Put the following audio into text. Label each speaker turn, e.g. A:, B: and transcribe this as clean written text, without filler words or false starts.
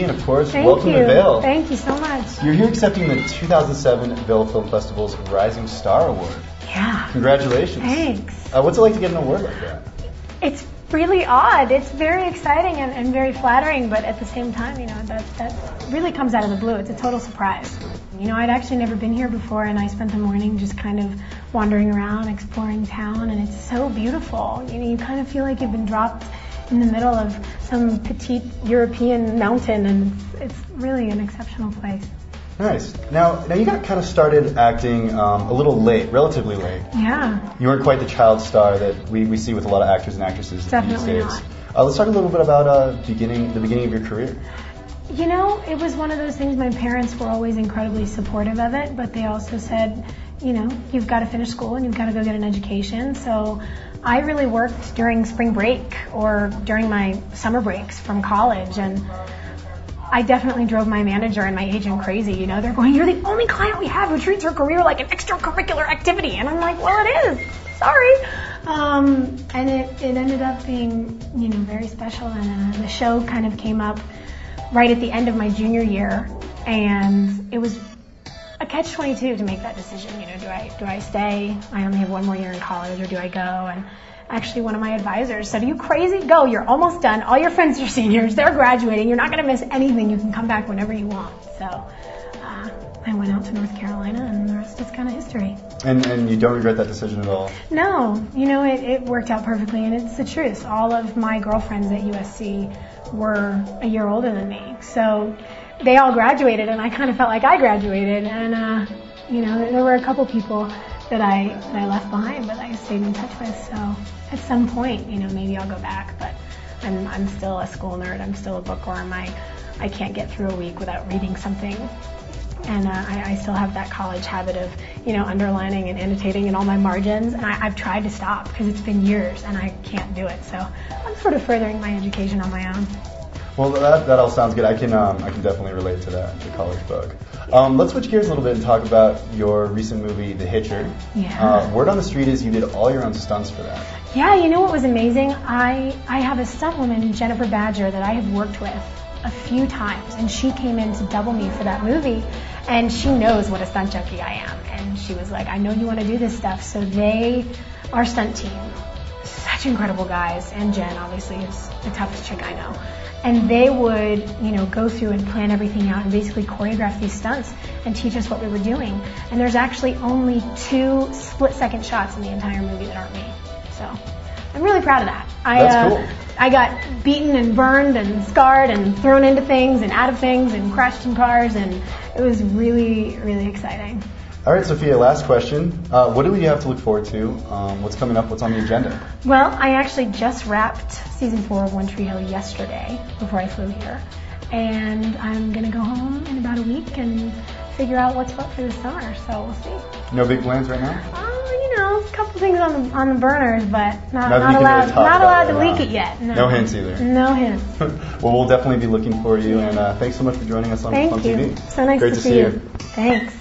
A: TV, and of course,
B: Thank
A: welcome
B: you.
A: to Vail.
B: Thank you so much.
A: You're here accepting the 2007 Vail Film Festival's Rising Star Award.
B: Yeah.
A: Congratulations.
B: Thanks.
A: What's it like to get an award like that?
B: It's really odd. It's very exciting and very flattering, but at the same time, that really comes out of the blue. It's a total surprise. I'd actually never been here before, and I spent the morning just kind of wandering around, exploring town, and it's so beautiful. You kind of feel like you've been dropped in the middle of some petite European mountain, and it's really an exceptional place.
A: Nice. Now you got kind of started acting a little late, relatively late.
B: Yeah.
A: You weren't quite the child star that we see with a lot of actors and actresses
B: Definitely
A: these days.
B: not.
A: Let's talk a little bit about the beginning of your career.
B: It was one of those things. My parents were always incredibly supportive of it, but they also said, you've got to finish school and you've got to go get an education. So I really worked during spring break or during my summer breaks from college, and I definitely drove my manager and my agent crazy. They're going, "You're the only client we have who treats her career like an extracurricular activity." And I'm like, "Well, it is. Sorry." And it ended up being, very special. And the show kind of came up right at the end of my junior year, and it was a catch-22 to make that decision. Do I stay? I only have one more year in college, or do I go? And actually, one of my advisors said, "Are you crazy? Go. You're almost done. All your friends are seniors. They're graduating. You're not going to miss anything. You can come back whenever you want." So I went out to North Carolina, and the rest is kind of history.
A: And you don't regret that decision at all?
B: No. It worked out perfectly, and it's the truth. All of my girlfriends at USC were a year older than me. So they all graduated, and I kind of felt like I graduated. And, there were a couple people that I left behind, but I stayed in touch with. So at some point, maybe I'll go back, but I'm still a school nerd. I'm still a bookworm. I can't get through a week without reading something. And I still have that college habit of, underlining and annotating in all my margins. And I've tried to stop because it's been years and I can't do it. So I'm sort of furthering my education on my own.
A: Well, that all sounds good. I can definitely relate to that, the college bug. Let's switch gears a little bit and talk about your recent movie, The Hitcher.
B: Yeah.
A: Word on the street is you did all your own stunts for that.
B: Yeah, what was amazing? I have a stunt woman, Jennifer Badger, that I have worked with a few times, and she came in to double me for that movie, and she knows what a stunt junkie I am, and she was like, "I know you want to do this stuff." So our stunt team, such incredible guys, and Jen obviously is the toughest chick I know, and they would go through and plan everything out and basically choreograph these stunts and teach us what we were doing. And there's actually only 2 split-second shots in the entire movie that aren't me. So I'm really proud of that.
A: That's cool.
B: I got beaten and burned and scarred and thrown into things and out of things and crashed in cars, and it was really, really exciting.
A: All right, Sophia, last question. What do we have to look forward to? What's coming up? What's on the agenda?
B: Well, I actually just wrapped season 4 of One Tree Hill yesterday before I flew here, and I'm going to go home in about a week and figure out what's what for the summer, so we'll see.
A: No big plans right now?
B: A couple things on the burners, but not
A: really
B: allowed to leak it yet.
A: No hints either.
B: No hints.
A: Well, we'll definitely be looking for you, and thanks so much for joining us on
B: Thank
A: TV.
B: you. So nice
A: Great
B: to see you. Thanks.